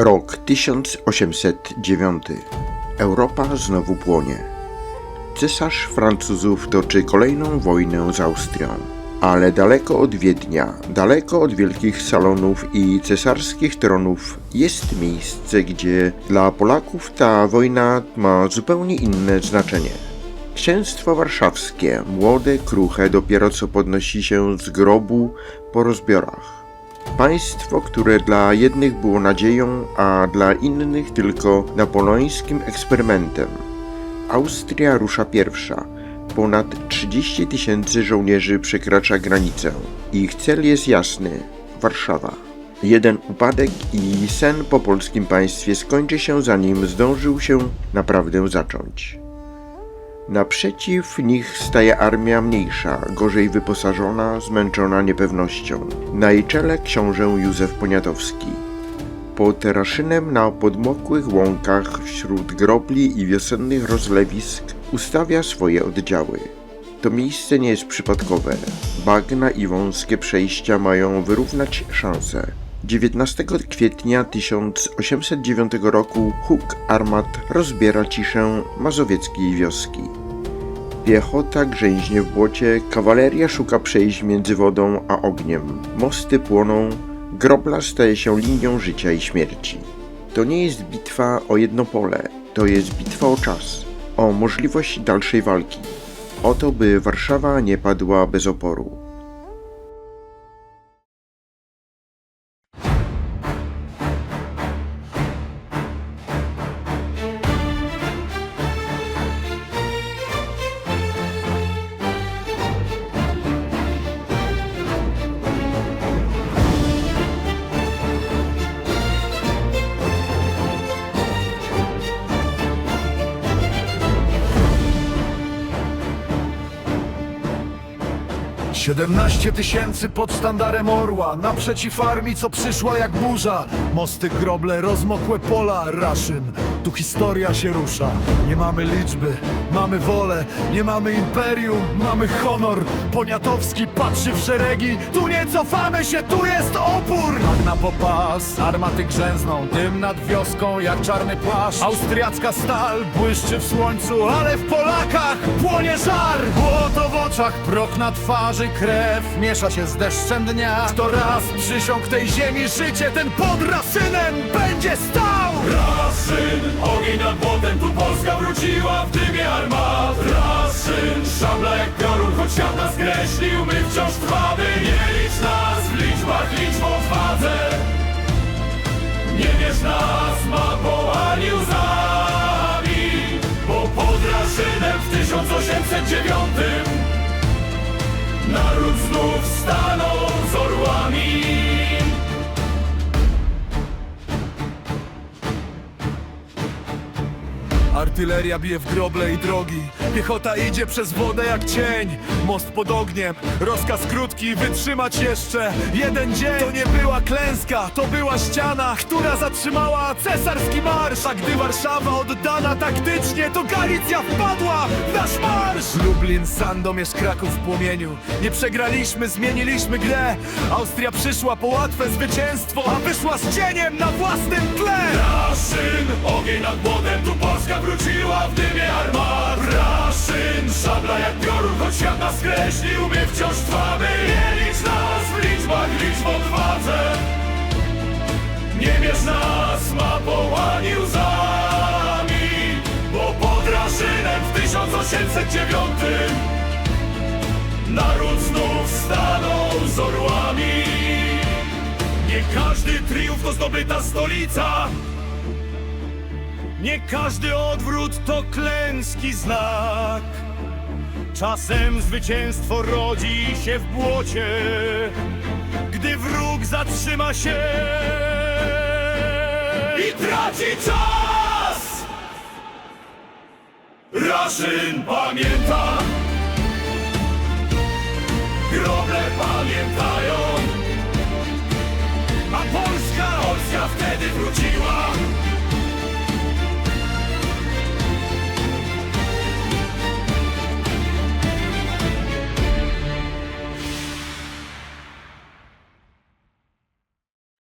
Rok 1809. Europa znowu płonie. Cesarz Francuzów toczy kolejną wojnę z Austrią. Ale daleko od Wiednia, daleko od wielkich salonów i cesarskich tronów jest miejsce, gdzie dla Polaków ta wojna ma zupełnie inne znaczenie. Księstwo warszawskie, młode, kruche, dopiero co podnosi się z grobu po rozbiorach. Państwo, które dla jednych było nadzieją, a dla innych tylko napoleońskim eksperymentem. Austria rusza pierwsza. Ponad 30 000 żołnierzy przekracza granicę. Ich cel jest jasny – Warszawa. Jeden upadek i sen po polskim państwie skończy się, zanim zdążył się naprawdę zacząć. Naprzeciw nich staje armia mniejsza, gorzej wyposażona, zmęczona niepewnością. Na jej czele książę Józef Poniatowski. Pod Raszynem na podmokłych łąkach wśród grobli i wiosennych rozlewisk ustawia swoje oddziały. To miejsce nie jest przypadkowe. Bagna i wąskie przejścia mają wyrównać szanse. 19 kwietnia 1809 roku huk armat rozbiera ciszę mazowieckiej wioski. Piechota grzęźnie w błocie, kawaleria szuka przejść między wodą a ogniem. Mosty płoną, grobla staje się linią życia i śmierci. To nie jest bitwa o jedno pole, to jest bitwa o czas, o możliwość dalszej walki. O to, by Warszawa nie padła bez oporu. Siedemnaście 000 pod sztandarem orła, naprzeciw armii, co przyszła jak burza. Mosty, groble, rozmokłe pola, Raszyn, tu historia się rusza. Nie mamy liczby, mamy wolę, nie mamy imperium, mamy honor. Poniatowski patrzy w szeregi, tu nie cofamy się, tu jest opór. Bagna po pas, armaty grzęzną, dym nad wioską jak czarny płaszcz. Austriacka stal błyszczy w słońcu, ale w Polakach płonie żar. Błoto w oczach, prok na twarzy, krew miesza się z deszczem dnia. Kto raz przysiągł tej ziemi życie, ten pod Raszynem będzie stał. Raszyn, ogień nad błotem, tu Polska wróciła w dymie armat. Raszyn, szabla jak piorun, choć świat nas skreślił, my wciąż trwamy. Nie licz nas w liczbach, licz w odwadze. Nie bierz nas mapą ani łzami, bo pod Raszynem w 1809 naród znów stanął z orłami. Artyleria bije w groble i drogi, piechota idzie przez wodę jak cień. Most pod ogniem, rozkaz krótki, wytrzymać jeszcze jeden dzień. To nie była klęska, to była ściana, która zatrzymała cesarski marsz. A gdy Warszawa oddana taktycznie, to Galicja wpadła w nasz marsz. Lublin, Sandomierz, Kraków w płomieniu. Nie przegraliśmy, zmieniliśmy grę. Austria przyszła po łatwe zwycięstwo, a wyszła z cieniem na własnym tle. Raszyn, ogień nad błotem, tu Polska wróciła w dymie armat. Raszyn, szabla jak piorun, choć świat nas skreślił, my wciąż trwamy. Nie licz nas w liczbach, licz w odwadze. Nie bierz nas mapą ani łzami, bo pod Raszynem w 1809 naród znów stanął z orłami. Nie każdy triumf to zdobyta stolica, nie każdy odwrót to klęski znak. Czasem zwycięstwo rodzi się w błocie, gdy wróg zatrzyma się i traci czas. Raszyn pamięta, groble pamiętają, a Polska wtedy wróciła.